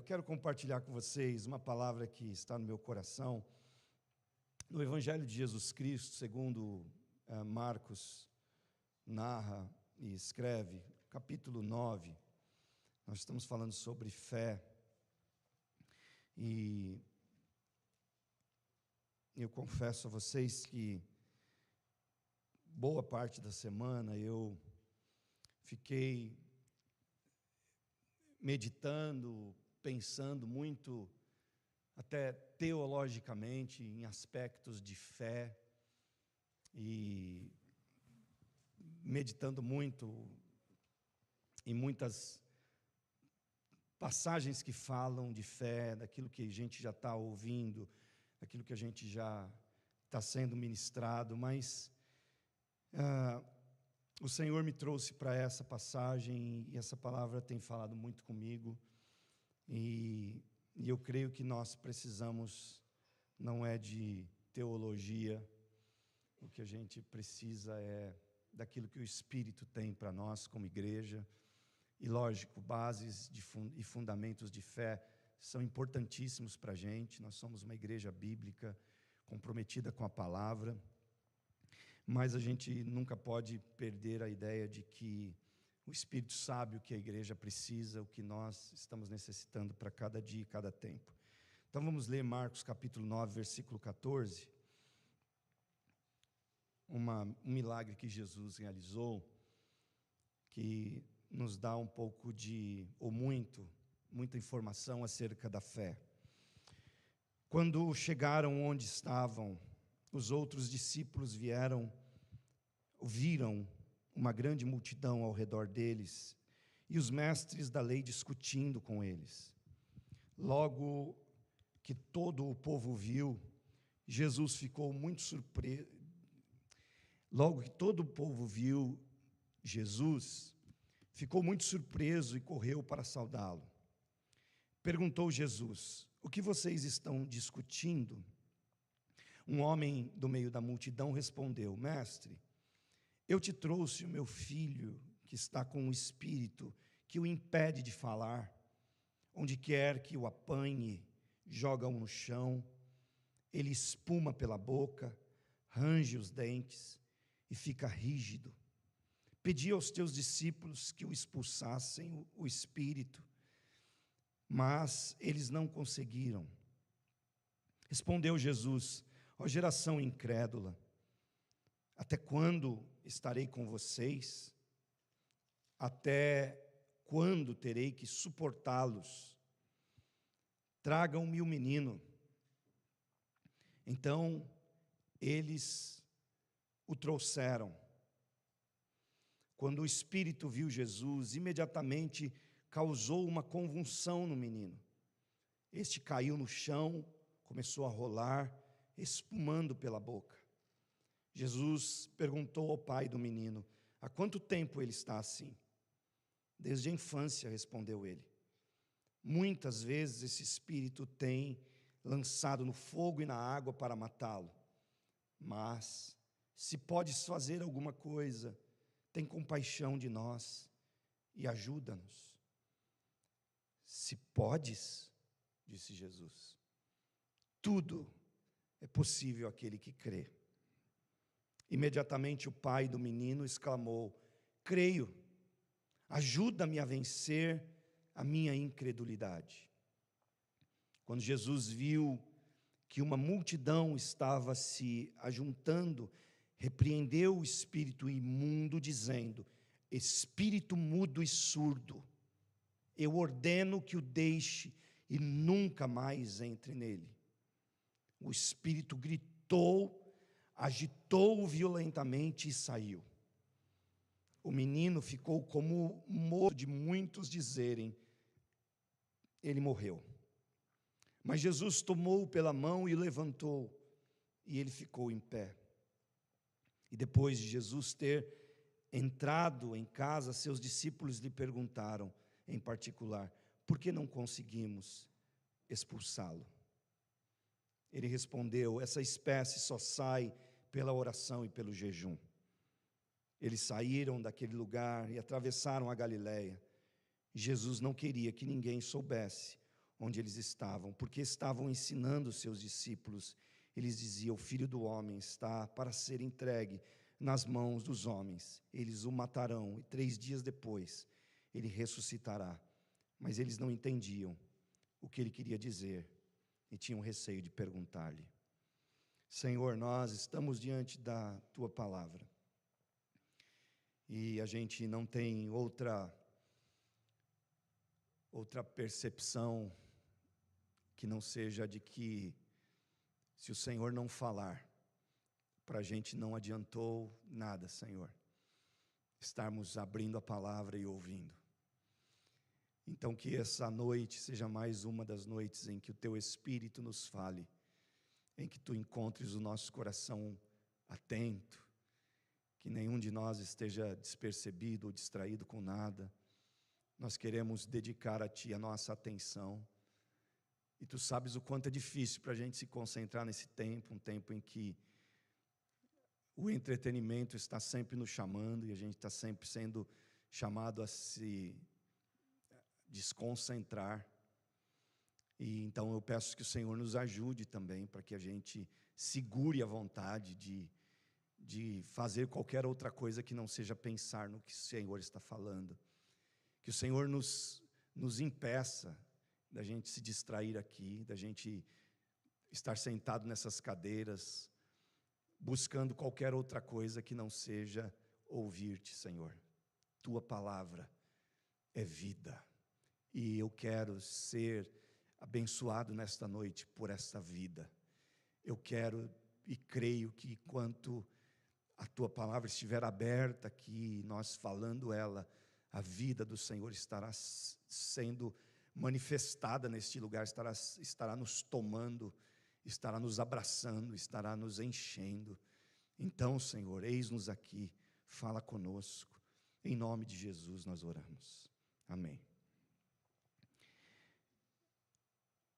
quero compartilhar com vocês uma palavra que está no meu coração, no Evangelho de Jesus Cristo, segundo Marcos narra e escreve, capítulo 9, nós estamos falando sobre fé, e eu confesso a vocês que boa parte da semana eu fiquei meditando, pensando muito, até teologicamente, em aspectos de fé, e meditando muito em muitas passagens que falam de fé, daquilo que a gente já está ouvindo, daquilo que a gente já está sendo ministrado, mas o Senhor me trouxe para essa passagem, e essa palavra tem falado muito comigo, e eu creio que nós precisamos, não é de teologia, o que a gente precisa é daquilo que o Espírito tem para nós como igreja, e lógico, bases e fundamentos de fé são importantíssimos para a gente. Nós somos uma igreja bíblica, comprometida com a palavra, mas a gente nunca pode perder a ideia de que o Espírito sabe o que a igreja precisa, o que nós estamos necessitando para cada dia e cada tempo. Então vamos ler Marcos capítulo 9, versículo 14, um milagre que Jesus realizou, que nos dá um pouco ou muita informação acerca da fé. Quando chegaram onde estavam, os outros discípulos viram uma grande multidão ao redor deles e os mestres da lei discutindo com eles. Logo que todo o povo viu, Jesus ficou muito surpreso. Logo que todo o povo viu Jesus, ficou muito surpreso e correu para saudá-lo. Perguntou Jesus: o que vocês estão discutindo? Um homem do meio da multidão respondeu: Mestre, eu te trouxe o meu filho, que está com um espírito que o impede de falar. Onde quer que o apanhe, joga-o no chão, ele espuma pela boca, range os dentes e fica rígido. Pedi aos teus discípulos que o expulsassem o espírito, mas eles não conseguiram. Respondeu Jesus: ó geração incrédula, até quando estarei com vocês? Até quando terei que suportá-los? Tragam-me o menino. Então eles o trouxeram. Quando o espírito viu Jesus, imediatamente causou uma convulsão no menino. Este caiu no chão, começou a rolar, espumando pela boca. Jesus perguntou ao pai do menino: há quanto tempo ele está assim? Desde a infância, respondeu ele. Muitas vezes esse espírito tem lançado no fogo e na água para matá-lo. Mas, se podes fazer alguma coisa, tem compaixão de nós e ajuda-nos. Se podes, disse Jesus, tudo é possível àquele que crê. Imediatamente o pai do menino exclamou: creio, ajuda-me a vencer a minha incredulidade. Quando Jesus viu que uma multidão estava se ajuntando, repreendeu o espírito imundo, dizendo: espírito mudo e surdo, eu ordeno que o deixe e nunca mais entre nele. O espírito gritou, agitou-o violentamente e saiu. O menino ficou como morto, de muitos dizerem: ele morreu. Mas Jesus tomou-o pela mão e o levantou, e ele ficou em pé. E depois de Jesus ter entrado em casa, seus discípulos lhe perguntaram, em particular: por que não conseguimos expulsá-lo? Ele respondeu: essa espécie só sai pela oração e pelo jejum. Eles saíram daquele lugar e atravessaram a Galileia. Jesus não queria que ninguém soubesse onde eles estavam, porque estavam ensinando os seus discípulos. Eles diziam: o Filho do Homem está para ser entregue nas mãos dos homens. Eles o matarão e 3 dias depois ele ressuscitará. Mas eles não entendiam o que ele queria dizer e tinham receio de perguntar-lhe. Senhor, nós estamos diante da Tua palavra e a gente não tem outra percepção que não seja de que, se o Senhor não falar, para a gente não adiantou nada, Senhor, estarmos abrindo a palavra e ouvindo. Então que essa noite seja mais uma das noites em que o Teu Espírito nos fale, em que Tu encontres o nosso coração atento, que nenhum de nós esteja despercebido ou distraído com nada. Nós queremos dedicar a Ti a nossa atenção, e Tu sabes o quanto é difícil para a gente se concentrar nesse tempo, um tempo em que o entretenimento está sempre nos chamando, e a gente está sempre sendo chamado a se desconcentrar. E então eu peço que o Senhor nos ajude também, para que a gente segure a vontade de fazer qualquer outra coisa que não seja pensar no que o Senhor está falando. Que o Senhor nos impeça da gente se distrair aqui, da gente estar sentado nessas cadeiras, buscando qualquer outra coisa que não seja ouvir-te, Senhor. Tua palavra é vida, e eu quero ser abençoado nesta noite por esta vida. Eu quero e creio que enquanto a Tua palavra estiver aberta aqui, nós falando ela, a vida do Senhor estará sendo manifestada neste lugar, estará nos tomando, estará nos abraçando, estará nos enchendo. Então, Senhor, eis-nos aqui, fala conosco. Em nome de Jesus nós oramos. Amém.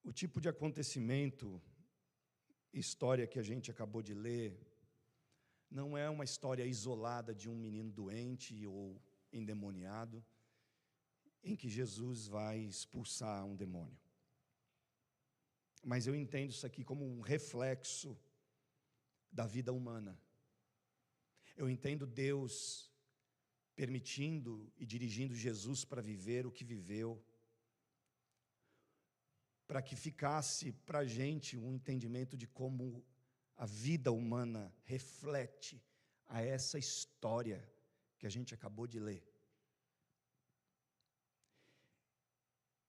O tipo de acontecimento, história que a gente acabou de ler, não é uma história isolada de um menino doente ou endemoniado, em que Jesus vai expulsar um demônio. Mas eu entendo isso aqui como um reflexo da vida humana. Eu entendo Deus permitindo e dirigindo Jesus para viver o que viveu, para que ficasse para a gente um entendimento de como a vida humana reflete a essa história que a gente acabou de ler.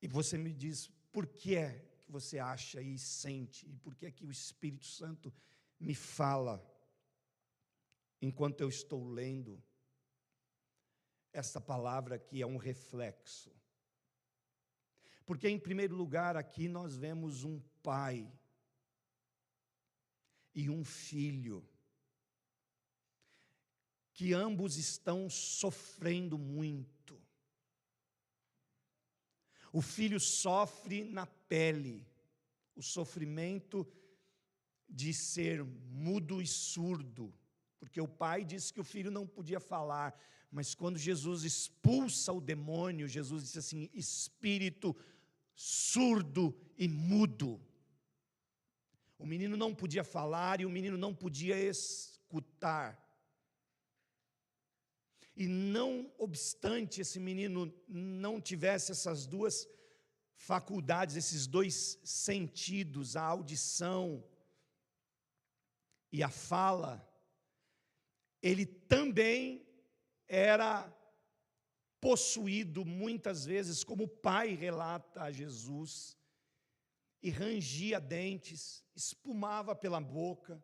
E você me diz, por que é que você acha e sente, e por que é que o Espírito Santo me fala, enquanto eu estou lendo esta palavra que é um reflexo? Porque, em primeiro lugar, aqui nós vemos um pai e um filho, que ambos estão sofrendo muito. O filho sofre na pele, o sofrimento de ser mudo e surdo, porque o pai disse que o filho não podia falar, mas quando Jesus expulsa o demônio, Jesus disse assim: espírito surdo e mudo. O menino não podia falar e o menino não podia escutar. E não obstante esse menino não tivesse essas duas faculdades, esses dois sentidos, a audição e a fala, ele também era possuído muitas vezes, como o pai relata a Jesus, e rangia dentes, espumava pela boca,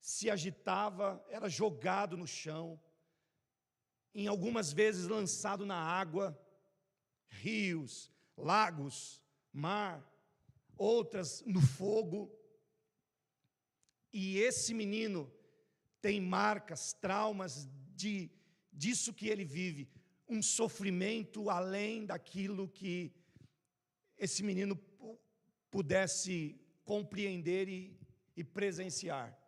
se agitava, era jogado no chão, em algumas vezes lançado na água, rios, lagos, mar, outras no fogo. E esse menino tem marcas, traumas disso que ele vive, um sofrimento além daquilo que esse menino pudesse compreender e presenciar.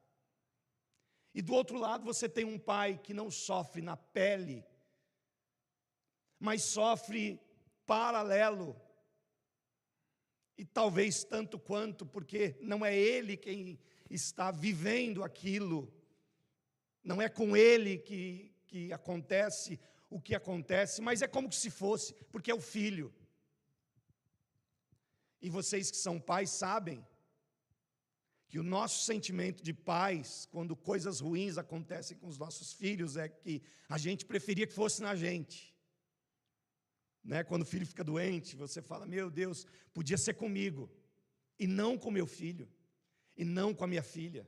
E do outro lado você tem um pai que não sofre na pele, mas sofre paralelo. e talvez tanto quanto, porque não é ele quem está vivendo aquilo, não é com ele que acontece o que acontece, mas é como se fosse, porque é o filho. E vocês que são pais sabem que o nosso sentimento de pais, quando coisas ruins acontecem com os nossos filhos, é que a gente preferia que fosse na gente. Né? Quando o filho fica doente, você fala, meu Deus, podia ser comigo, e não com meu filho, e não com a minha filha.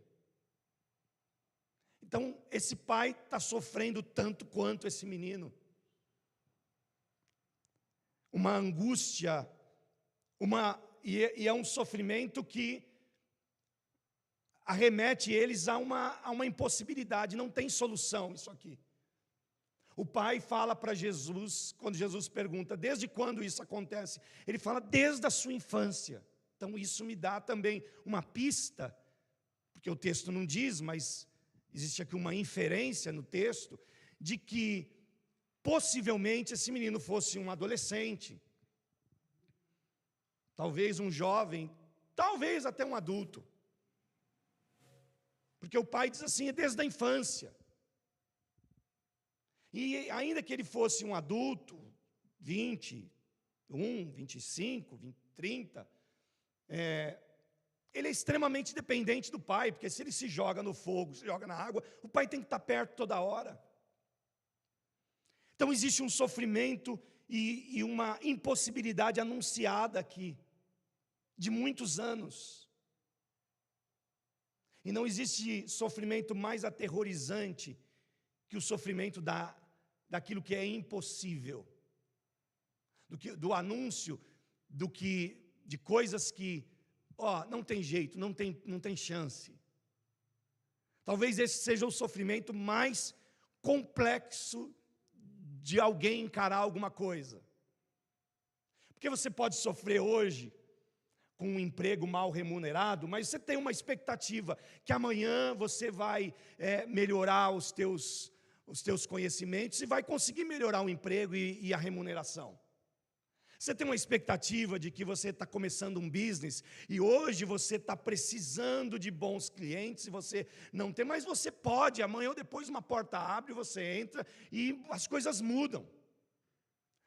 Então, esse pai está sofrendo tanto quanto esse menino. Uma angústia, e é um sofrimento que arremete eles a uma impossibilidade, não tem solução isso aqui. O pai fala para Jesus, quando Jesus pergunta, desde quando isso acontece? Ele fala, desde a sua infância. Então isso me dá também uma pista, porque o texto não diz, mas existe aqui uma inferência no texto, de que possivelmente esse menino fosse um adolescente, talvez um jovem, talvez até um adulto. Porque o pai diz assim, é desde a infância. E ainda que ele fosse um adulto, 21, 25, 20, 30, ele é extremamente dependente do pai, porque se ele se joga no fogo, se joga na água, o pai tem que estar perto toda hora. Então existe um sofrimento e uma impossibilidade anunciada aqui, de muitos anos. E não existe sofrimento mais aterrorizante que o sofrimento daquilo que é impossível, do anúncio de coisas que, não tem jeito, não tem chance. Talvez esse seja o sofrimento mais complexo de alguém encarar alguma coisa. Porque você pode sofrer hoje com um emprego mal remunerado, mas você tem uma expectativa que amanhã você vai melhorar os teus conhecimentos e vai conseguir melhorar o emprego e a remuneração. Você tem uma expectativa de que você está começando um business e hoje você está precisando de bons clientes e você não tem, mas você pode, amanhã ou depois uma porta abre, você entra e as coisas mudam.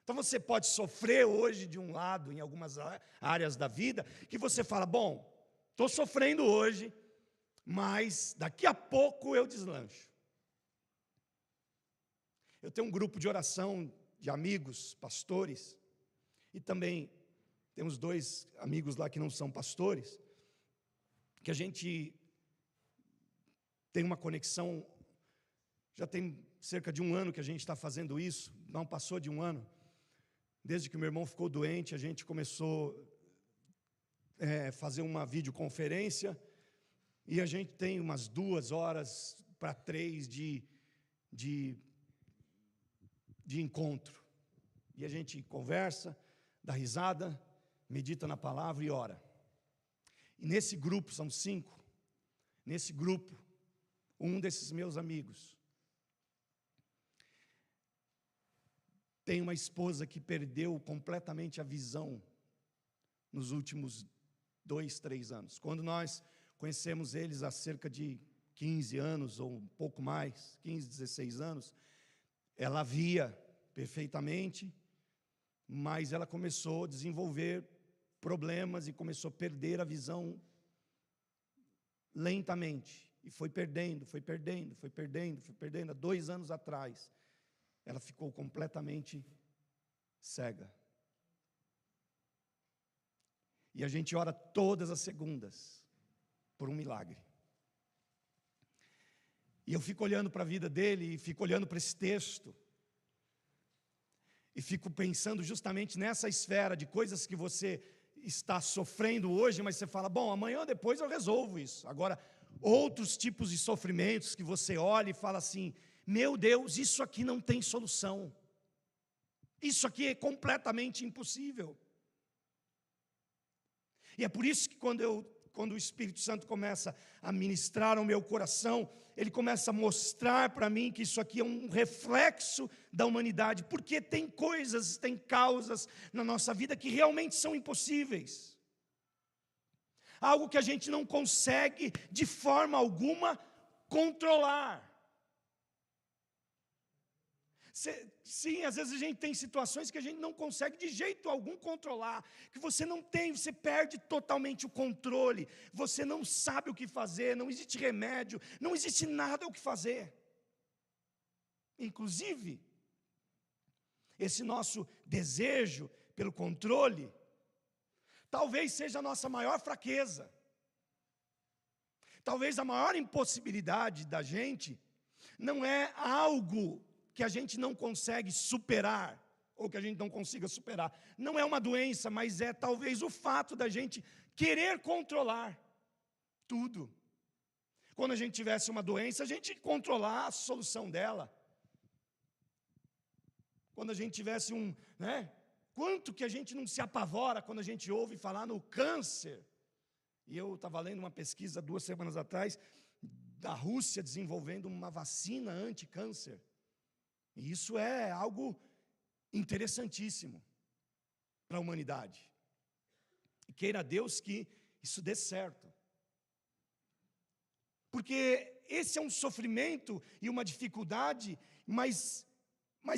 Então você pode sofrer hoje de um lado, em algumas áreas da vida, que você fala, bom, estou sofrendo hoje, mas daqui a pouco eu deslancho. Eu tenho um grupo de oração de amigos, pastores, e também temos 2 amigos lá que não são pastores, que a gente tem uma conexão, já tem cerca de 1 ano que a gente está fazendo isso, não passou de 1 ano. Desde que o meu irmão ficou doente, a gente começou a fazer uma videoconferência e a gente tem umas 2 horas para 3 de encontro. E a gente conversa, dá risada, medita na palavra e ora. E nesse grupo, são 5, nesse grupo, um desses meus amigos tem uma esposa que perdeu completamente a visão nos últimos 2, 3 anos. Quando nós conhecemos eles há cerca de 15 anos, ou um pouco mais, 15, 16 anos, ela via perfeitamente, mas ela começou a desenvolver problemas e começou a perder a visão lentamente. E foi perdendo. Há 2 anos atrás, ela ficou completamente cega. E a gente ora todas as segundas por um milagre. E eu fico olhando para a vida dele, e fico olhando para esse texto, e fico pensando justamente nessa esfera de coisas que você está sofrendo hoje, mas você fala, bom, amanhã ou depois eu resolvo isso. Agora, outros tipos de sofrimentos que você olha e fala assim, meu Deus, isso aqui não tem solução. Isso aqui é completamente impossível. E é por isso que quando o Espírito Santo começa a ministrar ao meu coração, ele começa a mostrar para mim que isso aqui é um reflexo da humanidade, porque tem coisas, tem causas na nossa vida que realmente são impossíveis. algo que a gente não consegue de forma alguma controlar. Sim, às vezes a gente tem situações que a gente não consegue de jeito algum controlar, que você perde totalmente o controle, você não sabe o que fazer, não existe remédio, não existe nada o que fazer. Inclusive, esse nosso desejo pelo controle, talvez seja a nossa maior fraqueza. Talvez a maior impossibilidade da gente não é algo que a gente não consegue superar, ou que a gente não consiga superar. Não é uma doença, mas é talvez o fato da gente querer controlar tudo. Quando a gente tivesse uma doença, a gente controlar a solução dela. Quando a gente tivesse quanto que a gente não se apavora quando a gente ouve falar no câncer. E eu estava lendo uma pesquisa 2 semanas atrás, da Rússia desenvolvendo uma vacina anti-câncer. E isso é algo interessantíssimo para a humanidade. E queira Deus que isso dê certo. Porque esse é um sofrimento e uma dificuldade, mas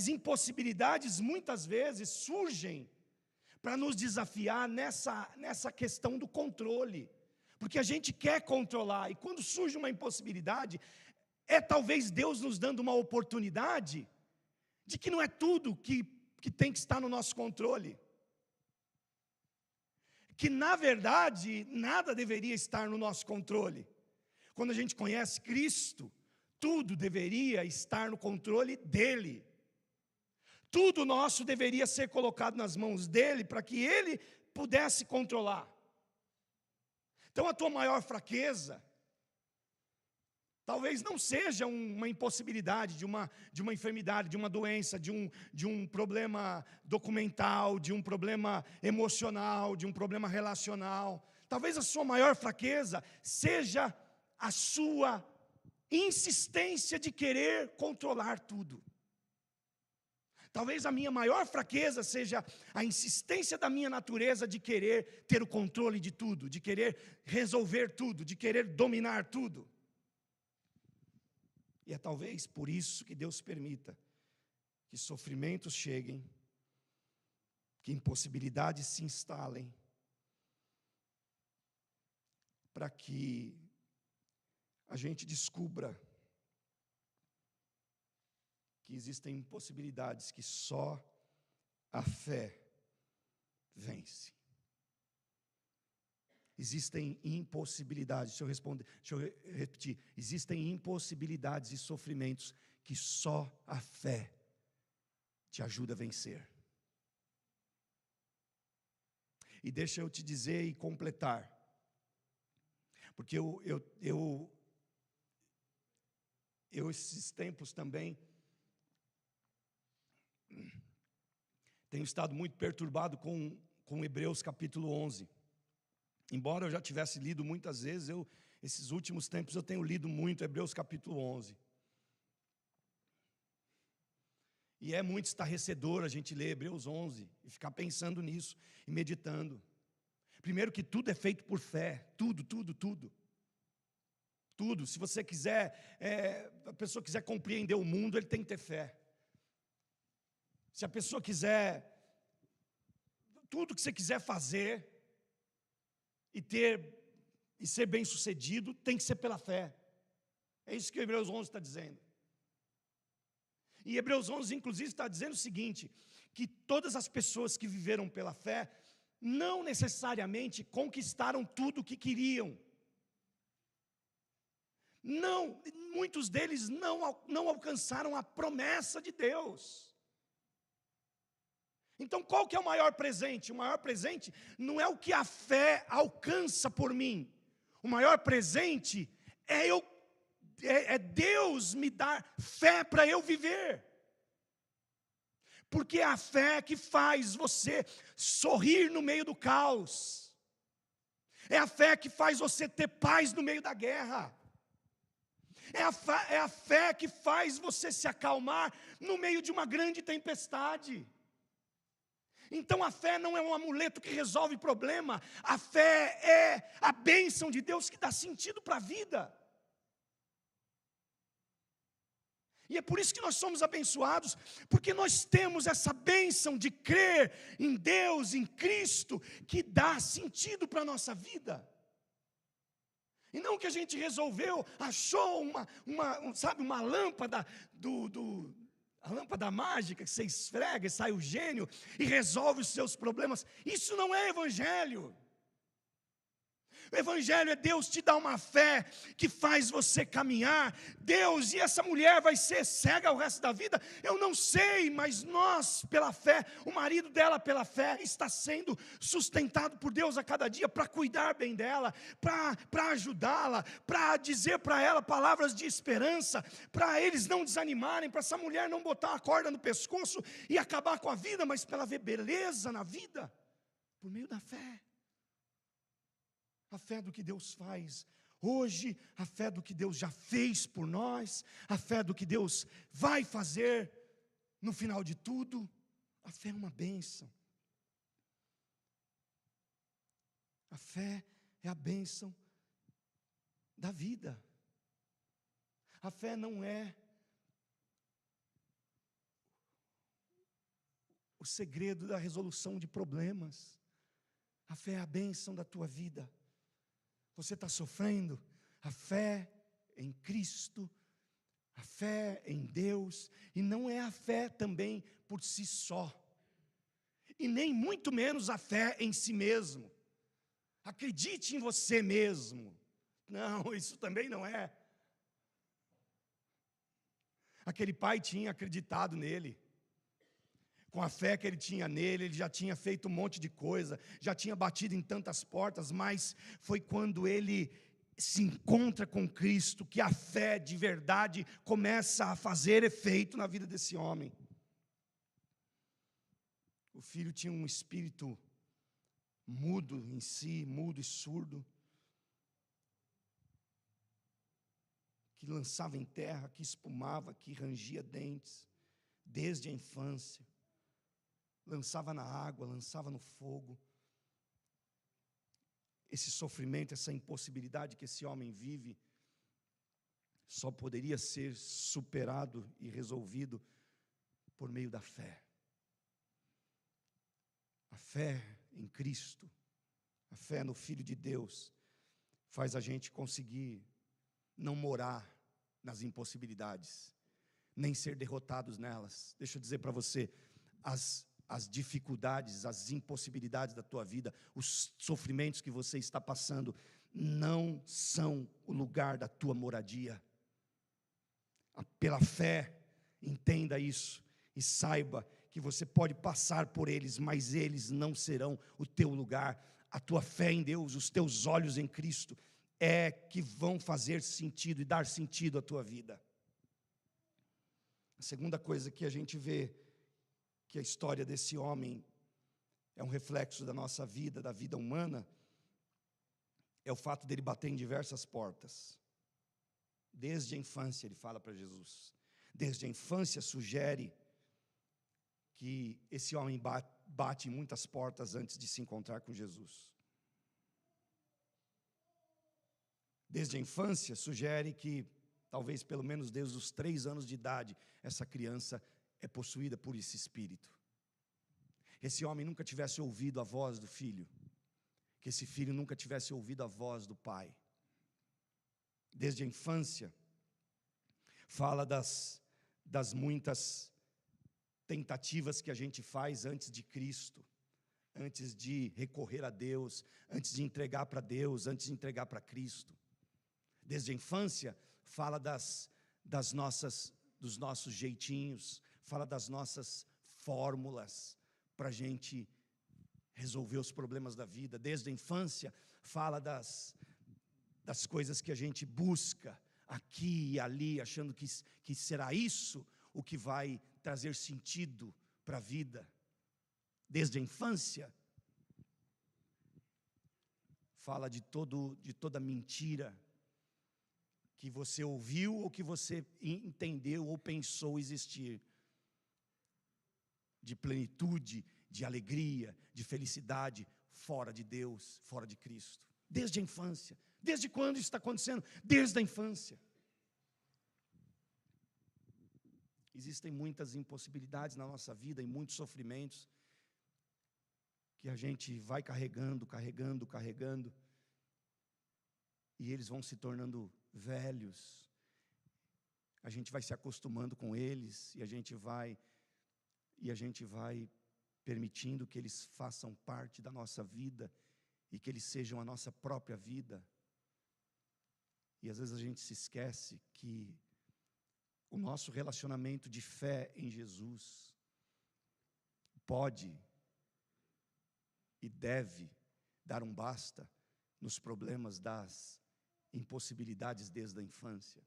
impossibilidades muitas vezes surgem para nos desafiar nessa questão do controle. Porque a gente quer controlar, e quando surge uma impossibilidade, é talvez Deus nos dando uma oportunidade de que não é tudo que tem que estar no nosso controle. Que, na verdade, nada deveria estar no nosso controle. Quando a gente conhece Cristo, tudo deveria estar no controle dEle. Tudo nosso deveria ser colocado nas mãos dEle, para que Ele pudesse controlar. Então, a tua maior fraqueza talvez não seja uma impossibilidade de uma enfermidade, de uma doença, de um problema documental, de um problema emocional, de um problema relacional. Talvez a sua maior fraqueza seja a sua insistência de querer controlar tudo. Talvez a minha maior fraqueza seja a insistência da minha natureza de querer ter o controle de tudo, de querer resolver tudo, de querer dominar tudo. E é talvez por isso que Deus permita que sofrimentos cheguem, que impossibilidades se instalem, para que a gente descubra que existem impossibilidades que só a fé vence. Existem impossibilidades, deixa eu repetir, existem impossibilidades e sofrimentos que só a fé te ajuda a vencer. E deixa eu te dizer e completar, porque eu esses tempos também tenho estado muito perturbado com Hebreus capítulo 11. Embora eu já tivesse lido muitas vezes, esses últimos tempos eu tenho lido muito Hebreus capítulo 11. E é muito estarrecedor a gente ler Hebreus 11 e ficar pensando nisso e meditando. Primeiro que tudo é feito por fé, tudo. Tudo, se você quiser, a pessoa quiser compreender o mundo, ele tem que ter fé. Se a pessoa quiser, tudo que você quiser fazer e ser bem sucedido, tem que ser pela fé. É isso que o Hebreus 11 está dizendo. E Hebreus 11 inclusive está dizendo o seguinte, que todas as pessoas que viveram pela fé, não necessariamente conquistaram tudo o que queriam. Não, muitos deles não alcançaram a promessa de Deus. Então qual que é o maior presente? O maior presente não é o que a fé alcança por mim. O maior presente é Deus me dar fé para eu viver. Porque é a fé que faz você sorrir no meio do caos. É a fé que faz você ter paz no meio da guerra. É a fé que faz você se acalmar no meio de uma grande tempestade. Então a fé não é um amuleto que resolve problema, a fé é a bênção de Deus que dá sentido para a vida. E é por isso que nós somos abençoados, porque nós temos essa bênção de crer em Deus, em Cristo, que dá sentido para a nossa vida. E não que a gente resolveu, achou uma lâmpada a lâmpada mágica que você esfrega e sai o gênio e resolve os seus problemas. Isso não é evangelho. O evangelho é Deus te dar uma fé que faz você caminhar. Deus, e essa mulher vai ser cega o resto da vida? Eu não sei, mas nós, pela fé, o marido dela, pela fé, está sendo sustentado por Deus a cada dia para cuidar bem dela, para ajudá-la, para dizer para ela palavras de esperança, para eles não desanimarem, para essa mulher não botar uma corda no pescoço e acabar com a vida, mas para ela ver beleza na vida, por meio da fé. A fé do que Deus faz hoje, a fé do que Deus já fez por nós, a fé do que Deus vai fazer no final de tudo. A fé é uma bênção. A fé é a bênção da vida. A fé não é o segredo da resolução de problemas. A fé é a bênção da tua vida. Você está sofrendo, a fé em Cristo, a fé em Deus, e não é a fé também por si só, e nem muito menos a fé em si mesmo. Acredite em você mesmo. Não, isso também não é. Aquele pai tinha acreditado nele. Com a fé que ele tinha nele, ele já tinha feito um monte de coisa, já tinha batido em tantas portas, mas foi quando ele se encontra com Cristo que a fé de verdade começa a fazer efeito na vida desse homem. O filho tinha um espírito mudo em si, mudo e surdo, que lançava em terra, que espumava, que rangia dentes, desde a infância. Lançava na água, lançava no fogo. Esse sofrimento, essa impossibilidade que esse homem vive, só poderia ser superado e resolvido por meio da fé. A fé em Cristo, a fé no Filho de Deus, faz a gente conseguir não morar nas impossibilidades, nem ser derrotados nelas. Deixa eu dizer para você, as dificuldades, as impossibilidades da tua vida, os sofrimentos que você está passando, não são o lugar da tua moradia. Pela fé, entenda isso e saiba que você pode passar por eles, mas eles não serão o teu lugar. A tua fé em Deus, os teus olhos em Cristo, é que vão fazer sentido e dar sentido à tua vida. A segunda coisa que a gente vê, que a história desse homem é um reflexo da nossa vida, da vida humana, é o fato dele bater em diversas portas. Desde a infância, ele fala para Jesus. Desde a infância sugere que esse homem bate em muitas portas antes de se encontrar com Jesus. Desde a infância sugere que, talvez pelo menos desde os 3 anos de idade, essa criança é possuída por esse espírito. Esse homem nunca tivesse ouvido a voz do filho, que esse filho nunca tivesse ouvido a voz do pai. Desde a infância, fala das muitas tentativas que a gente faz antes de Cristo, antes de recorrer a Deus, antes de entregar para Deus, antes de entregar para Cristo. Desde a infância, fala dos nossos jeitinhos, fala das nossas fórmulas para a gente resolver os problemas da vida. Desde a infância, fala das coisas que a gente busca aqui e ali, achando que será isso o que vai trazer sentido para a vida. Desde a infância, fala de toda mentira que você ouviu ou que você entendeu ou pensou existir, de plenitude, de alegria, de felicidade, fora de Deus, fora de Cristo. Desde a infância. Desde quando isso está acontecendo? Desde a infância. Existem muitas impossibilidades na nossa vida e muitos sofrimentos que a gente vai carregando, e eles vão se tornando velhos. A gente vai se acostumando com eles e a gente vai permitindo que eles façam parte da nossa vida e que eles sejam a nossa própria vida. E às vezes a gente se esquece que o nosso relacionamento de fé em Jesus pode e deve dar um basta nos problemas das impossibilidades desde a infância.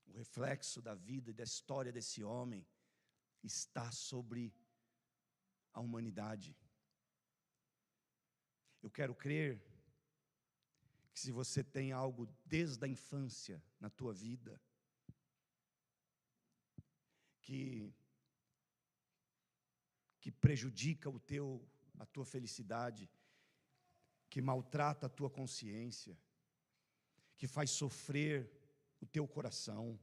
O reflexo da vida e da história desse homem está sobre a humanidade. Eu quero crer que se você tem algo desde a infância na tua vida, que prejudica a tua felicidade, que maltrata a tua consciência, que faz sofrer o teu coração,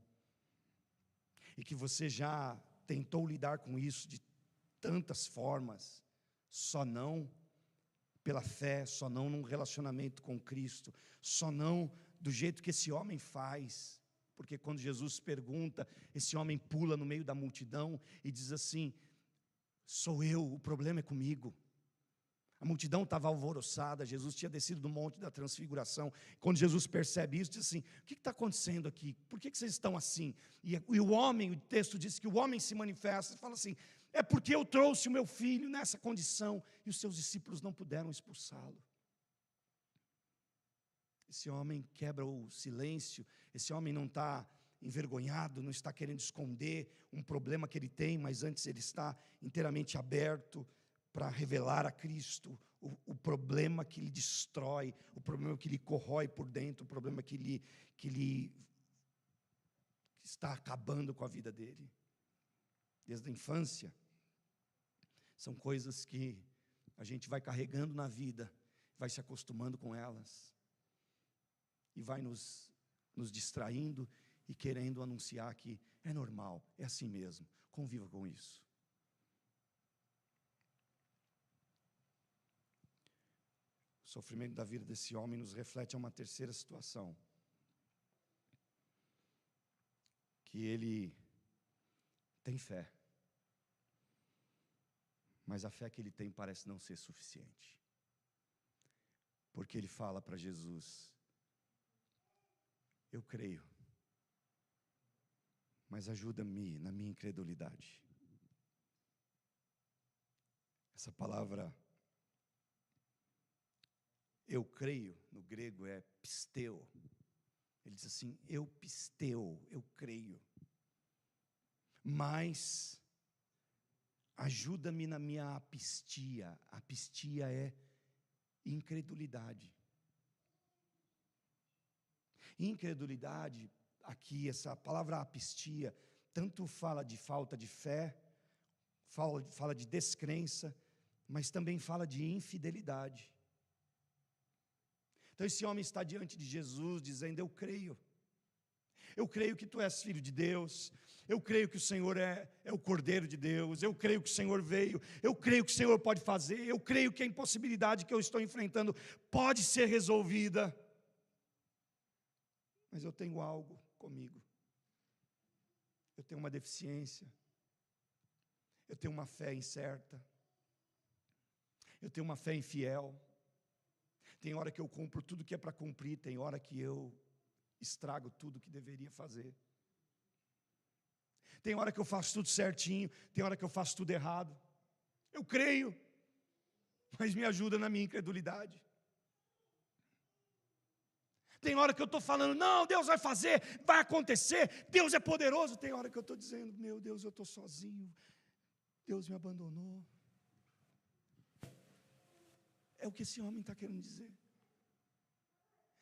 e que você já tentou lidar com isso de tantas formas, só não pela fé, só não num relacionamento com Cristo, só não do jeito que esse homem faz, porque quando Jesus pergunta, esse homem pula no meio da multidão e diz assim: sou eu, o problema é comigo. A multidão estava alvoroçada, Jesus tinha descido do monte da transfiguração. Quando Jesus percebe isso, diz assim: o que está acontecendo aqui? Por que vocês estão assim? E o homem, o texto diz que o homem se manifesta e fala assim: é porque eu trouxe o meu filho nessa condição e os seus discípulos não puderam expulsá-lo. Esse homem quebra o silêncio, esse homem não está envergonhado, não está querendo esconder um problema que ele tem, mas antes ele está inteiramente aberto para revelar a Cristo o problema que lhe destrói, o problema que lhe corrói por dentro, o problema que está acabando com a vida dele. Desde a infância, são coisas que a gente vai carregando na vida, vai se acostumando com elas, e vai nos distraindo e querendo anunciar que é normal, é assim mesmo, conviva com isso. O sofrimento da vida desse homem nos reflete a uma terceira situação, que ele tem fé, mas a fé que ele tem parece não ser suficiente, porque ele fala para Jesus: eu creio, mas ajuda-me na minha incredulidade. Essa palavra eu creio, no grego é pisteu. Ele diz assim: eu pisteu, eu creio, mas ajuda-me na minha apistia. Apistia é incredulidade. Incredulidade, aqui, essa palavra apistia, tanto fala de falta de fé, fala de descrença, mas também fala de infidelidade. Então esse homem está diante de Jesus dizendo: eu creio que tu és filho de Deus, eu creio que o Senhor é o Cordeiro de Deus, eu creio que o Senhor veio, eu creio que o Senhor pode fazer, eu creio que a impossibilidade que eu estou enfrentando pode ser resolvida, mas eu tenho algo comigo, eu tenho uma deficiência, eu tenho uma fé incerta, eu tenho uma fé infiel. Tem hora que eu cumpro tudo que é para cumprir, tem hora que eu estrago tudo que deveria fazer. Tem hora que eu faço tudo certinho, tem hora que eu faço tudo errado. Eu creio, mas me ajuda na minha incredulidade. Tem hora que eu estou falando: não, Deus vai fazer, vai acontecer, Deus é poderoso. Tem hora que eu estou dizendo: meu Deus, eu estou sozinho, Deus me abandonou. É o que esse homem está querendo dizer.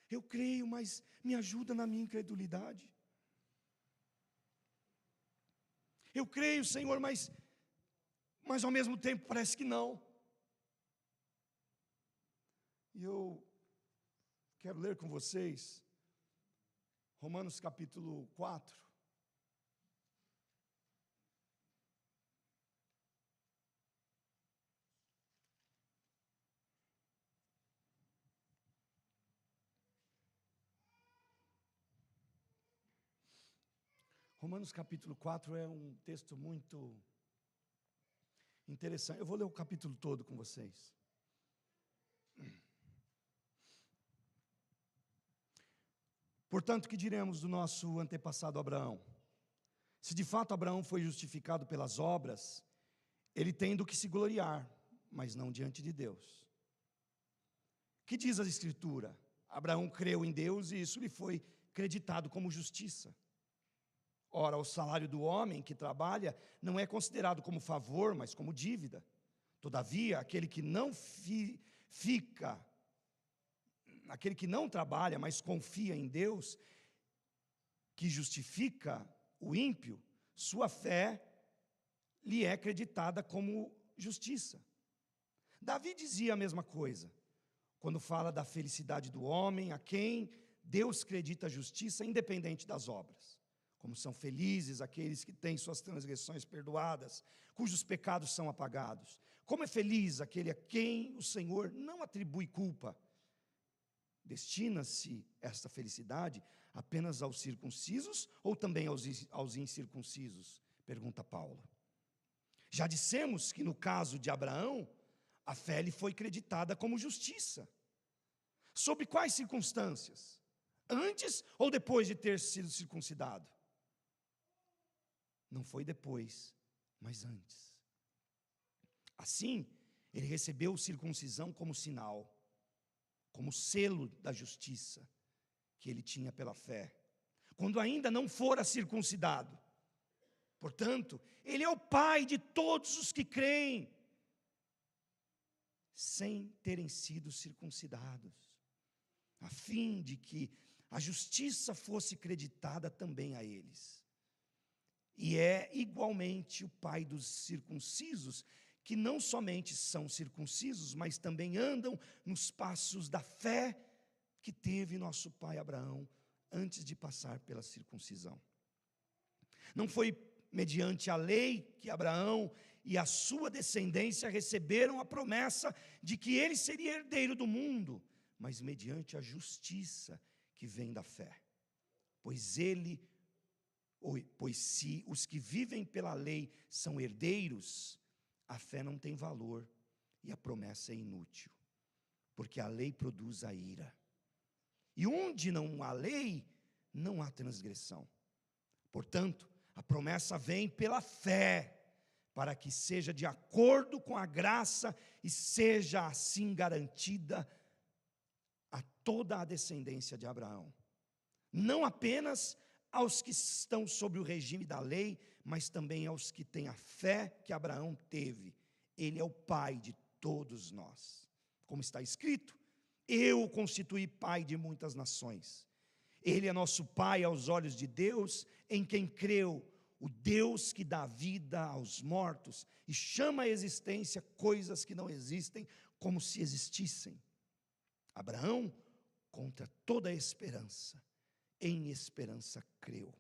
Eu creio, mas me ajuda na minha incredulidade. Eu creio, Senhor, mas ao mesmo tempo parece que não. E eu quero ler com vocês Romanos capítulo 4. Romanos capítulo 4 é um texto muito interessante. Eu vou ler o capítulo todo com vocês. Portanto, que diremos do nosso antepassado Abraão? Se de fato Abraão foi justificado pelas obras, ele tem do que se gloriar, mas não diante de Deus. Que diz a Escritura? Abraão creu em Deus e isso lhe foi creditado como justiça. Ora, o salário do homem que trabalha não é considerado como favor, mas como dívida. Todavia, aquele que não trabalha, mas confia em Deus, que justifica o ímpio, sua fé lhe é creditada como justiça. Davi dizia a mesma coisa, quando fala da felicidade do homem, a quem Deus credita a justiça, independente das obras. Como são felizes aqueles que têm suas transgressões perdoadas, cujos pecados são apagados. Como é feliz aquele a quem o Senhor não atribui culpa. Destina-se esta felicidade apenas aos circuncisos ou também aos incircuncisos? Pergunta Paulo. Já dissemos que no caso de Abraão, a fé lhe foi creditada como justiça. Sob quais circunstâncias? Antes ou depois de ter sido circuncidado? Não foi depois, mas antes. Assim, ele recebeu circuncisão como sinal, como selo da justiça que ele tinha pela fé, quando ainda não fora circuncidado. Portanto, ele é o pai de todos os que creem, sem terem sido circuncidados, a fim de que a justiça fosse creditada também a eles. E é igualmente o pai dos circuncisos, que não somente são circuncisos, mas também andam nos passos da fé que teve nosso pai Abraão antes de passar pela circuncisão. Não foi mediante a lei que Abraão e a sua descendência receberam a promessa de que ele seria herdeiro do mundo, mas mediante a justiça que vem da fé. Pois se os que vivem pela lei são herdeiros, a fé não tem valor e a promessa é inútil, porque a lei produz a ira. E onde não há lei, não há transgressão. Portanto, a promessa vem pela fé, para que seja de acordo com a graça e seja assim garantida a toda a descendência de Abraão. Não apenas aos que estão sob o regime da lei, mas também aos que têm a fé que Abraão teve. Ele é o pai de todos nós. Como está escrito, eu o constituí pai de muitas nações. Ele é nosso pai aos olhos de Deus, em quem creu, o Deus que dá vida aos mortos e chama à existência coisas que não existem como se existissem. Abraão, contra toda a esperança, em esperança creu,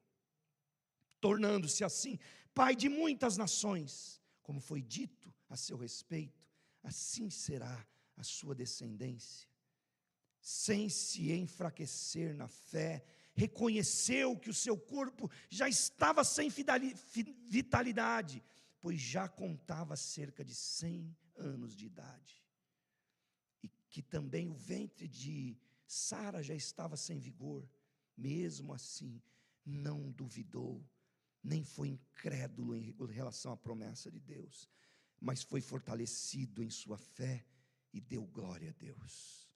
tornando-se assim pai de muitas nações, como foi dito a seu respeito, assim será a sua descendência. Sem se enfraquecer na fé, reconheceu que o seu corpo já estava sem vitalidade, pois já contava cerca de 100 anos de idade, e que também o ventre de Sara já estava sem vigor. Mesmo assim, não duvidou, nem foi incrédulo em relação à promessa de Deus, mas foi fortalecido em sua fé e deu glória a Deus,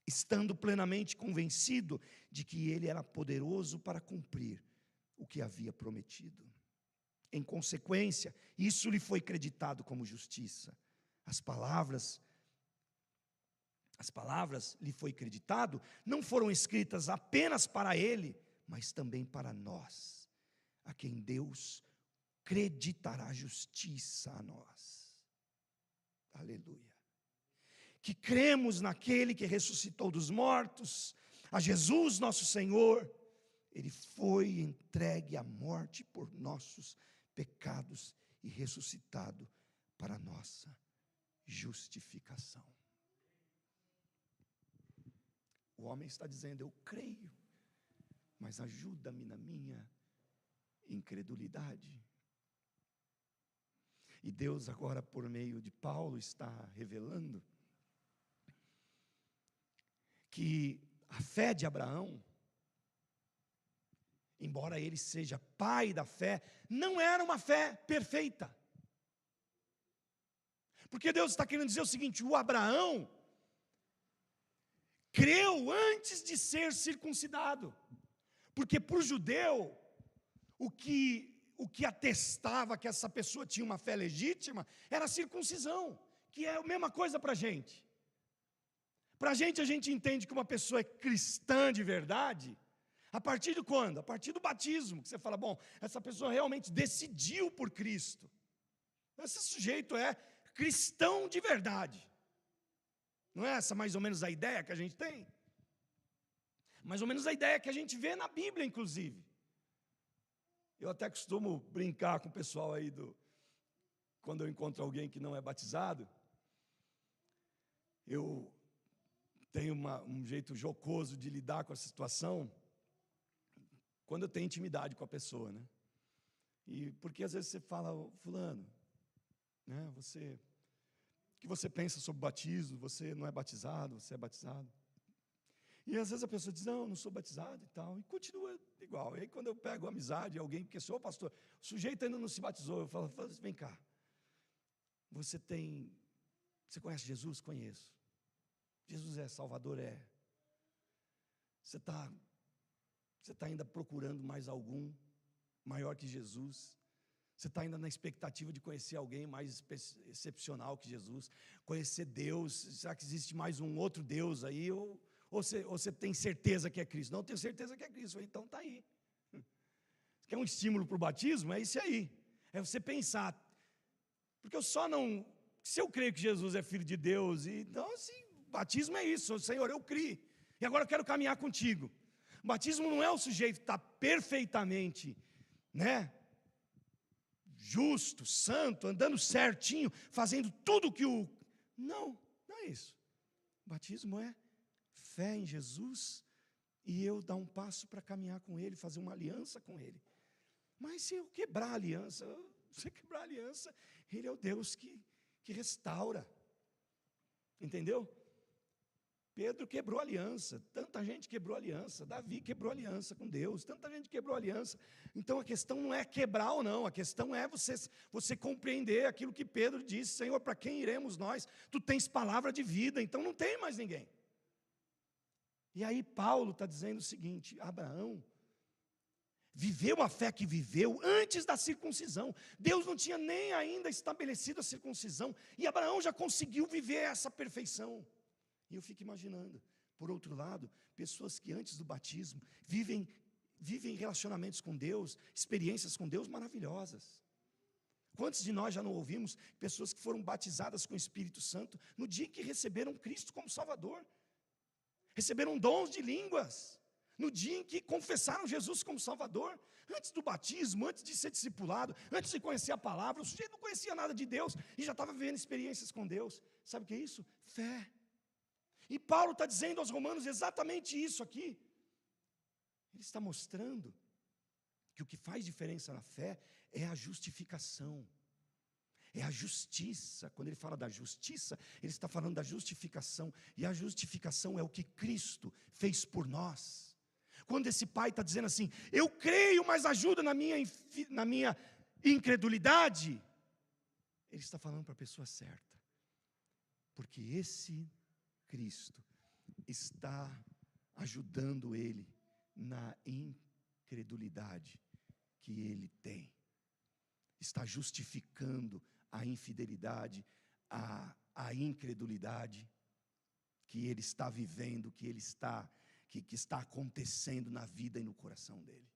estando plenamente convencido de que Ele era poderoso para cumprir o que havia prometido. Em consequência, isso lhe foi creditado como justiça. As palavras lhe foi creditado, não foram escritas apenas para ele, mas também para nós, a quem Deus acreditará justiça a nós. Aleluia. Que cremos naquele que ressuscitou dos mortos, a Jesus nosso Senhor. Ele foi entregue à morte por nossos pecados e ressuscitado para a nossa justificação. O homem está dizendo: eu creio, mas ajuda-me na minha incredulidade. E Deus agora, por meio de Paulo, está revelando que a fé de Abraão, embora ele seja pai da fé, não era uma fé perfeita. Porque Deus está querendo dizer o seguinte: o Abraão creu antes de ser circuncidado. Porque para o judeu, o que atestava que essa pessoa tinha uma fé legítima era a circuncisão, que é a mesma coisa para a gente. Para a gente entende que uma pessoa é cristã de verdade a partir de quando? A partir do batismo, que você fala: bom, essa pessoa realmente decidiu por Cristo. Esse sujeito é cristão de verdade. Não é essa mais ou menos a ideia que a gente tem? Mais ou menos a ideia que a gente vê na Bíblia, inclusive. Eu até costumo brincar com o pessoal aí quando eu encontro alguém que não é batizado, eu tenho um jeito jocoso de lidar com essa situação, quando eu tenho intimidade com a pessoa, né? E porque às vezes você fala: fulano, né, o que você pensa sobre batismo? Você não é batizado, você é batizado. E às vezes a pessoa diz: não sou batizado e tal, e continua igual. E aí quando eu pego amizade, alguém, porque sou pastor, o sujeito ainda não se batizou, eu falo: vem cá, você conhece Jesus? Conheço. Jesus é Salvador? É. Você está ainda procurando mais algum maior que Jesus? Você está ainda na expectativa de conhecer alguém mais excepcional que Jesus? Conhecer Deus? Será que existe mais um outro Deus aí? Ou você tem certeza que é Cristo? Não, tenho certeza que é Cristo. Então está aí. Quer um estímulo para o batismo? É isso aí. É você pensar. Porque se eu creio que Jesus é Filho de Deus, então assim, batismo é isso: Senhor, eu criei, e agora eu quero caminhar contigo. O batismo não é o sujeito estar perfeitamente, né, justo, santo, andando certinho, fazendo tudo que não é isso. O batismo é fé em Jesus e eu dar um passo para caminhar com Ele, fazer uma aliança com Ele. Mas se eu quebrar a aliança, Ele é o Deus que restaura. Entendeu? Pedro quebrou aliança, tanta gente quebrou aliança, Davi quebrou aliança com Deus, tanta gente quebrou aliança. Então a questão não é quebrar ou não, a questão é você compreender aquilo que Pedro disse: Senhor, para quem iremos nós? Tu tens palavra de vida, então não tem mais ninguém. E aí Paulo está dizendo o seguinte: Abraão viveu a fé que viveu antes da circuncisão. Deus não tinha nem ainda estabelecido a circuncisão, e Abraão já conseguiu viver essa perfeição. E eu fico imaginando, por outro lado, pessoas que antes do batismo vivem relacionamentos com Deus, experiências com Deus maravilhosas. Quantos de nós já não ouvimos pessoas que foram batizadas com o Espírito Santo no dia em que receberam Cristo como Salvador? Receberam dons de línguas no dia em que confessaram Jesus como Salvador. Antes do batismo, antes de ser discipulado, antes de conhecer a palavra, o sujeito não conhecia nada de Deus e já estava vivendo experiências com Deus. Sabe o que é isso? Fé. E Paulo está dizendo aos romanos exatamente isso aqui. Ele está mostrando que o que faz diferença na fé é a justificação, é a justiça. Quando ele fala da justiça, ele está falando da justificação, e a justificação é o que Cristo fez por nós. Quando esse pai está dizendo assim: eu creio, mas ajuda na minha incredulidade, ele está falando para a pessoa certa, porque esse Cristo está ajudando ele na incredulidade que ele tem, está justificando a infidelidade, a incredulidade que ele está vivendo, que está acontecendo na vida e no coração dele.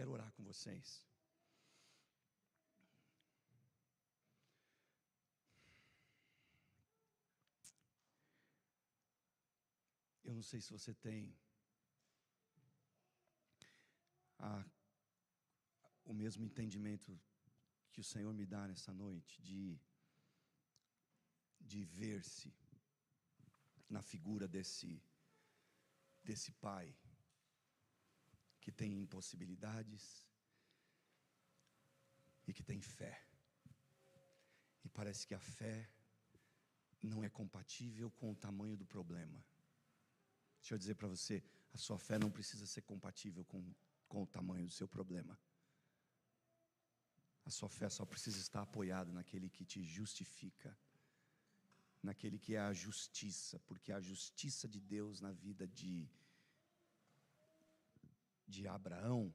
quero orar com vocês. Eu não sei se você tem o mesmo entendimento que o Senhor me dá nessa noite, de ver-se na figura desse pai, que tem impossibilidades, e que tem fé, e parece que a fé não é compatível com o tamanho do problema. Deixa eu dizer para você, a sua fé não precisa ser compatível com o tamanho do seu problema. A sua fé só precisa estar apoiada naquele que te justifica, naquele que é a justiça, porque a justiça de Deus na vida de Abraão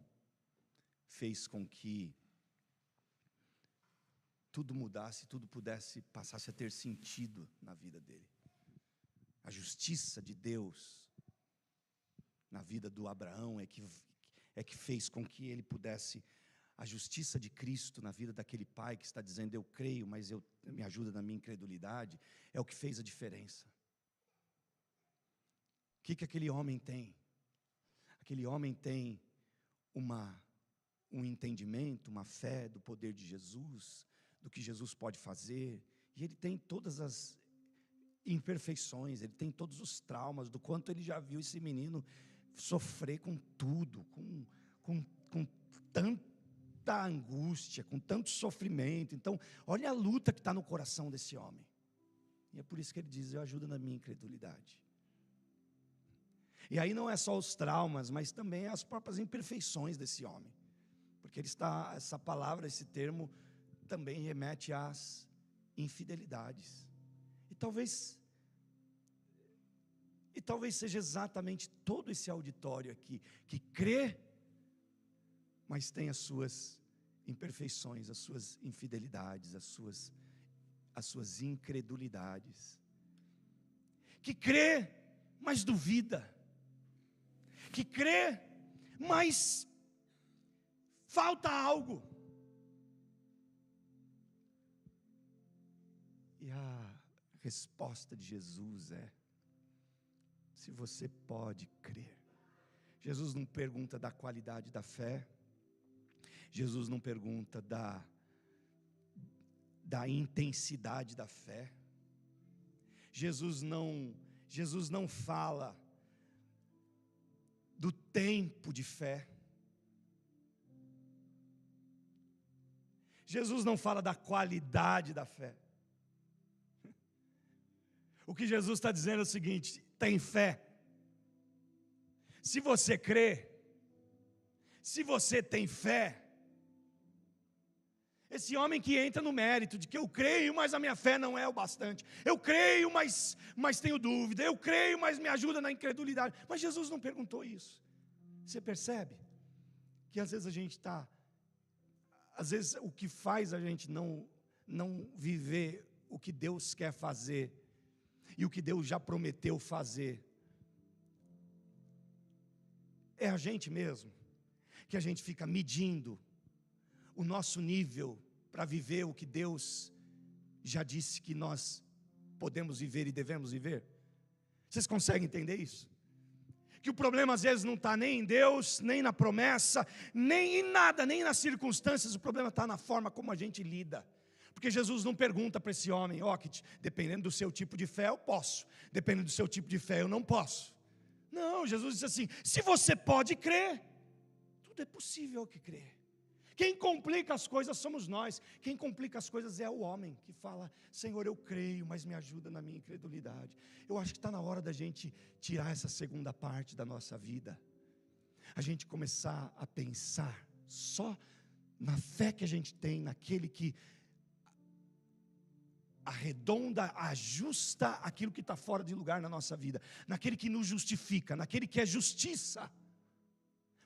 fez com que tudo mudasse, tudo passasse a ter sentido na vida dele. A justiça de Deus na vida do Abraão é que fez com que ele pudesse, a justiça de Cristo na vida daquele pai que está dizendo, eu creio, mas me ajuda na minha incredulidade, é o que fez a diferença. O que aquele homem tem? Aquele homem tem um entendimento, uma fé do poder de Jesus, do que Jesus pode fazer, e ele tem todas as imperfeições, ele tem todos os traumas, do quanto ele já viu esse menino sofrer com tudo, com tanta angústia, com tanto sofrimento. Então, olha a luta que está no coração desse homem, e é por isso que ele diz, eu ajudo na minha incredulidade. E aí não é só os traumas, mas também as próprias imperfeições desse homem, porque essa palavra, esse termo, também remete às infidelidades. E talvez seja exatamente todo esse auditório aqui, que crê, mas tem as suas imperfeições, as suas infidelidades, as suas incredulidades. Que crê, mas duvida. Que crê, mas falta algo. E a resposta de Jesus é: se você pode crer. Jesus não pergunta da qualidade da fé, Jesus não pergunta da intensidade da fé, Jesus não fala do tempo de fé, Jesus não fala da qualidade da fé. O que Jesus está dizendo é o seguinte: tem fé. Se você crê, se você tem fé, esse homem que entra no mérito de que eu creio, mas a minha fé não é o bastante, eu creio, mas tenho dúvida, eu creio, mas me ajuda na incredulidade. Mas Jesus não perguntou isso. Você percebe que às vezes às vezes o que faz a gente não viver o que Deus quer fazer e o que Deus já prometeu fazer é a gente mesmo, que a gente fica medindo o nosso nível para viver o que Deus já disse que nós podemos viver e devemos viver. Vocês conseguem entender isso? Que o problema às vezes não está nem em Deus, nem na promessa, nem em nada, nem nas circunstâncias, o problema está na forma como a gente lida. Porque Jesus não pergunta para esse homem, dependendo do seu tipo de fé eu posso, dependendo do seu tipo de fé eu não posso. Não, Jesus diz assim, se você pode crer, tudo é possível ao que crer. Quem complica as coisas somos nós, quem complica as coisas é o homem, que fala, Senhor, eu creio, mas me ajuda na minha incredulidade. Eu acho que está na hora da gente tirar essa segunda parte da nossa vida, a gente começar a pensar só na fé que a gente tem, naquele que arredonda, ajusta aquilo que está fora de lugar na nossa vida, naquele que nos justifica, naquele que é justiça.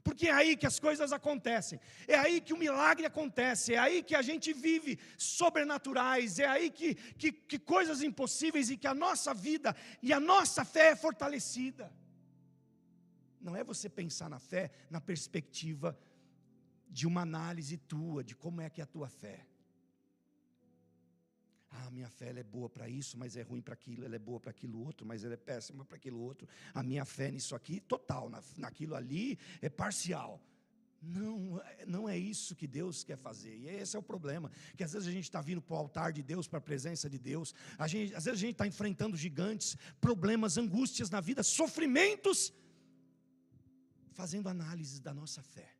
Porque é aí que as coisas acontecem, é aí que o milagre acontece, é aí que a gente vive sobrenaturais, é aí que coisas impossíveis e que a nossa vida e a nossa fé é fortalecida. Não é você pensar na fé na perspectiva de uma análise tua, de como é que é a tua fé. Minha fé ela é boa para isso, mas é ruim para aquilo. Ela é boa para aquilo outro, mas ela é péssima para aquilo outro. A minha fé nisso aqui, total. Naquilo ali, é parcial. Não é isso que Deus quer fazer. E esse é o problema. Que às vezes a gente está vindo para o altar de Deus, para a presença de Deus. Às vezes a gente está enfrentando gigantes, problemas, angústias na vida, sofrimentos, fazendo análise da nossa fé.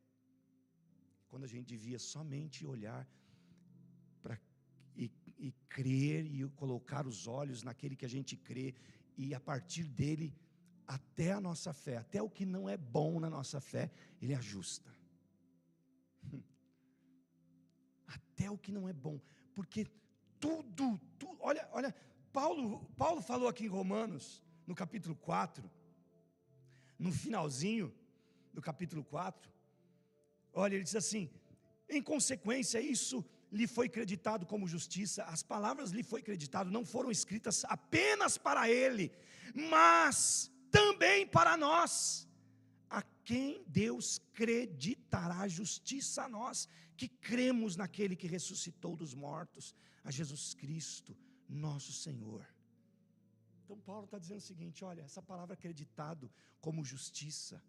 Quando a gente devia somente olhar e crer e colocar os olhos naquele que a gente crê, e a partir dele, até a nossa fé, até o que não é bom na nossa fé, ele ajusta. Até o que não é bom, porque tudo olha, Paulo falou aqui em Romanos, no capítulo 4, no finalzinho do capítulo 4, olha, ele diz assim: em consequência, isso lhe foi creditado como justiça. As palavras lhe foi creditado não foram escritas apenas para ele, mas também para nós, a quem Deus creditará justiça, a nós que cremos naquele que ressuscitou dos mortos, a Jesus Cristo, nosso Senhor. Então Paulo está dizendo o seguinte: olha, essa palavra creditado como justiça,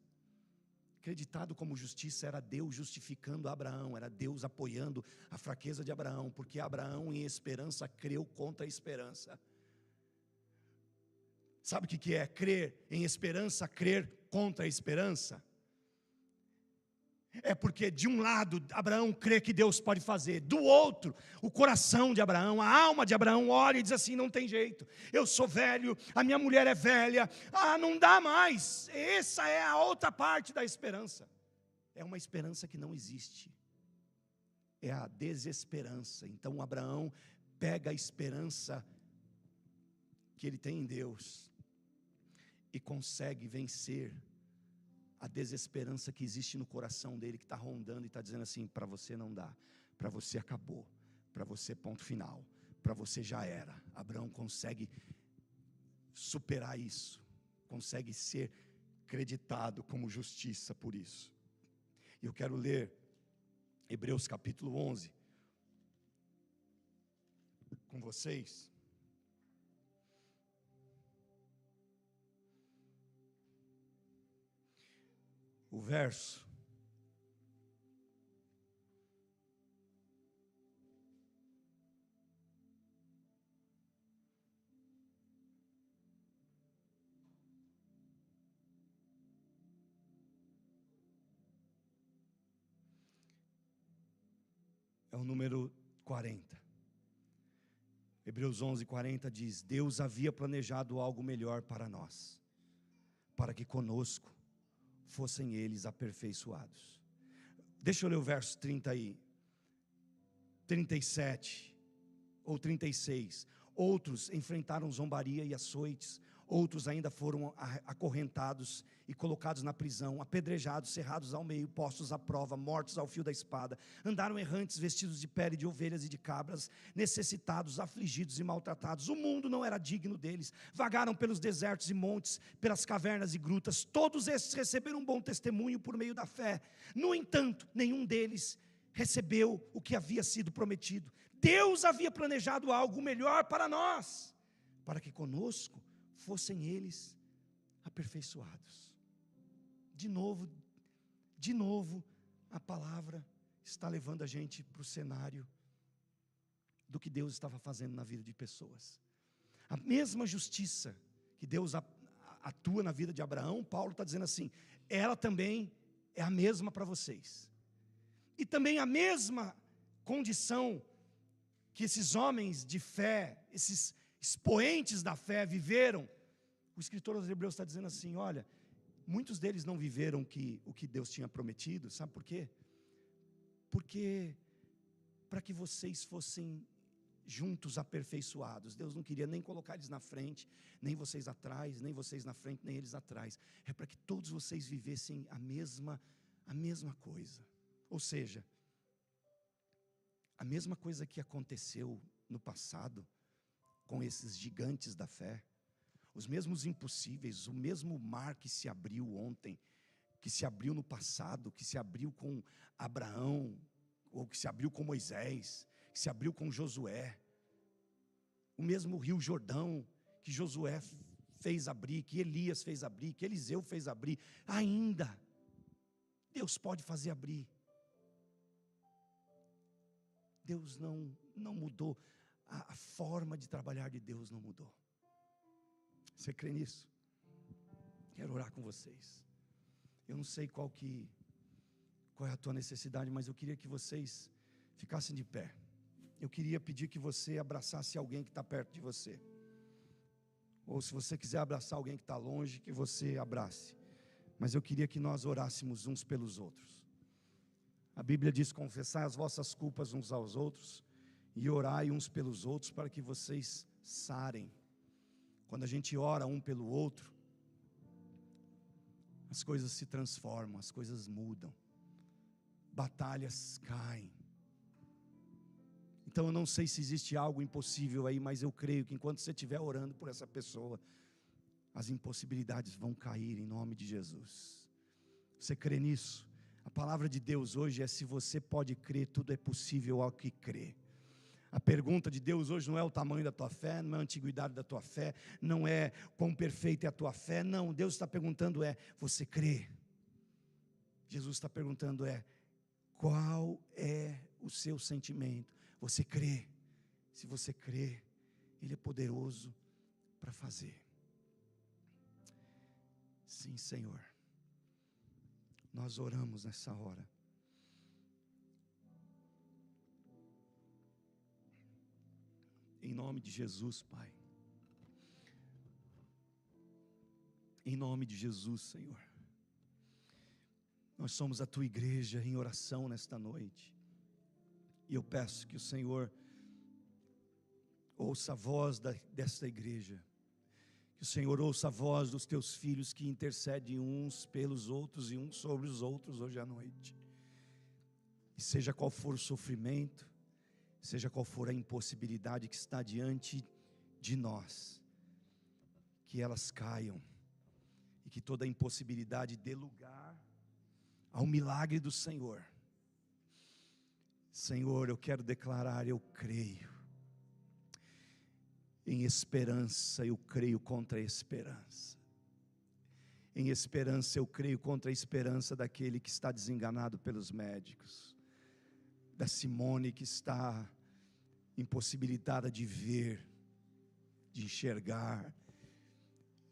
acreditado como justiça era Deus justificando Abraão, era Deus apoiando a fraqueza de Abraão, porque Abraão em esperança creu contra a esperança. Sabe o que é crer em esperança, crer contra a esperança? É porque de um lado Abraão crê que Deus pode fazer, do outro o coração de Abraão, a alma de Abraão olha e diz assim: não tem jeito, eu sou velho, a minha mulher é velha, não dá mais. Essa é a outra parte da esperança. É uma esperança que não existe, é a desesperança. Então Abraão pega a esperança que ele tem em Deus e consegue vencer a desesperança que existe no coração dele, que está rondando e está dizendo assim: para você não dá, para você acabou, para você ponto final, para você já era. Abraão consegue superar isso, consegue ser creditado como justiça por isso. E eu quero ler Hebreus capítulo 11 com vocês. O verso é o número 40. Hebreus 11, 40 diz: Deus havia planejado algo melhor para nós, para que conosco fossem eles aperfeiçoados. Deixa eu ler o verso 37 ou 36. Outros enfrentaram zombaria e açoites, outros ainda foram acorrentados e colocados na prisão, apedrejados, cerrados ao meio, postos à prova, mortos ao fio da espada. Andaram errantes, vestidos de pele de ovelhas e de cabras, necessitados, afligidos e maltratados. O mundo não era digno deles. Vagaram pelos desertos e montes, pelas cavernas e grutas. Todos esses receberam um bom testemunho por meio da fé. No entanto, nenhum deles recebeu o que havia sido prometido. Deus havia planejado algo melhor para nós, para que conosco fossem eles aperfeiçoados. De novo, a palavra está levando a gente para o cenário do que Deus estava fazendo na vida de pessoas. A mesma justiça que Deus atua na vida de Abraão, Paulo está dizendo assim, ela também é a mesma para vocês. E também a mesma condição que esses homens de fé, esses expoentes da fé viveram. O escritor aos Hebreus está dizendo assim: olha, muitos deles não viveram o que Deus tinha prometido. Sabe por quê? Porque para que vocês fossem juntos aperfeiçoados. Deus não queria nem colocar eles na frente, nem vocês atrás, nem vocês na frente, nem eles atrás. É para que todos vocês vivessem a mesma coisa. Ou seja, a mesma coisa que aconteceu no passado com esses gigantes da fé, os mesmos impossíveis, o mesmo mar que se abriu ontem, que se abriu no passado, que se abriu com Abraão, ou que se abriu com Moisés, que se abriu com Josué. O mesmo rio Jordão que Josué fez abrir, que Elias fez abrir, que Eliseu fez abrir, ainda Deus pode fazer abrir. Deus não mudou, a forma de trabalhar de Deus não mudou. Você crê nisso? Quero orar com vocês. Eu não sei qual é a tua necessidade, mas eu queria que vocês ficassem de pé. Eu queria pedir que você abraçasse alguém que está perto de você. Ou se você quiser abraçar alguém que está longe, que você abrace. Mas eu queria que nós orássemos uns pelos outros. A Bíblia diz: confessai as vossas culpas uns aos outros e orai uns pelos outros para que vocês sarem. Quando a gente ora um pelo outro, as coisas se transformam, as coisas mudam, batalhas caem. Então eu não sei se existe algo impossível aí, mas eu creio que enquanto você estiver orando por essa pessoa, as impossibilidades vão cair em nome de Jesus. Você crê nisso? A palavra de Deus hoje é: se você pode crer, tudo é possível ao que crê. A pergunta de Deus hoje não é o tamanho da tua fé, não é a antiguidade da tua fé, não é quão perfeita é a tua fé, não. Deus está perguntando você crê? Jesus está perguntando qual é o seu sentimento? Você crê? Se você crê, Ele é poderoso para fazer. Sim, Senhor. Nós oramos nessa hora. Em nome de Jesus, Pai. Em nome de Jesus, Senhor. Nós somos a Tua igreja em oração nesta noite. E eu peço que o Senhor ouça a voz desta igreja. Que o Senhor ouça a voz dos Teus filhos que intercedem uns pelos outros e uns sobre os outros hoje à noite. E seja qual for o sofrimento, seja qual for a impossibilidade que está diante de nós, que elas caiam e que toda impossibilidade dê lugar ao milagre do Senhor. Senhor, eu quero declarar: eu creio. Em esperança eu creio contra a esperança. Em esperança eu creio contra a esperança daquele que está desenganado pelos médicos, da Simone que está impossibilitada de ver, de enxergar.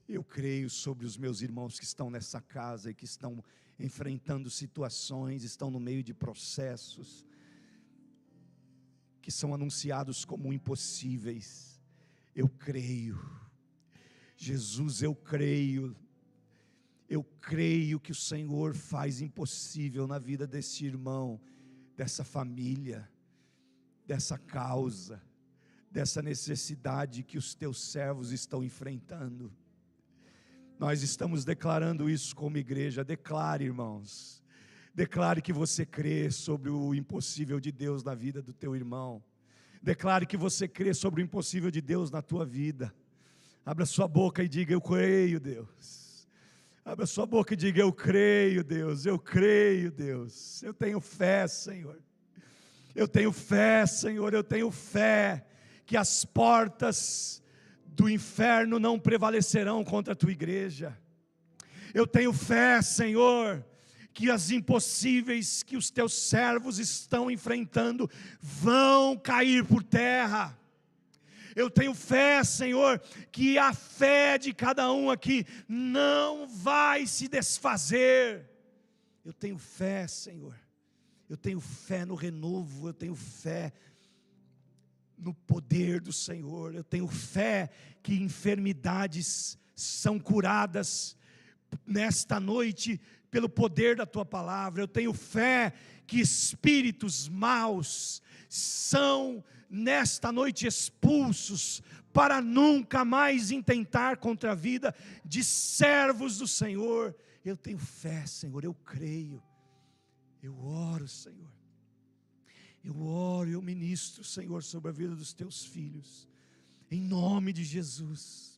Eu creio sobre os meus irmãos que estão nessa casa e que estão enfrentando situações, estão no meio de processos que são anunciados como impossíveis. Eu creio, Jesus, eu creio que o Senhor faz impossível na vida desse irmão, dessa família, dessa causa, dessa necessidade que os teus servos estão enfrentando. Nós estamos declarando isso como igreja. Declare, irmãos, declare que você crê sobre o impossível de Deus na vida do teu irmão. Declare que você crê sobre o impossível de Deus na tua vida. Abra sua boca e diga: eu creio, Deus. Abra sua boca e diga: eu creio, Deus. Eu creio, Deus. Eu tenho fé, Senhor. Eu tenho fé, Senhor. Eu tenho fé que as portas do inferno não prevalecerão contra a tua igreja. Eu tenho fé, Senhor, que as impossíveis que os teus servos estão enfrentando vão cair por terra. Eu tenho fé, Senhor, que a fé de cada um aqui não vai se desfazer. Eu tenho fé, Senhor. Eu tenho fé no renovo, eu tenho fé no poder do Senhor. Eu tenho fé que enfermidades são curadas nesta noite pelo poder da tua palavra. Eu tenho fé que espíritos maus são nesta noite expulsos para nunca mais intentar contra a vida de servos do Senhor. Eu tenho fé, Senhor, eu creio. Eu oro, Senhor. Eu oro, eu ministro, Senhor, sobre a vida dos teus filhos. Em nome de Jesus.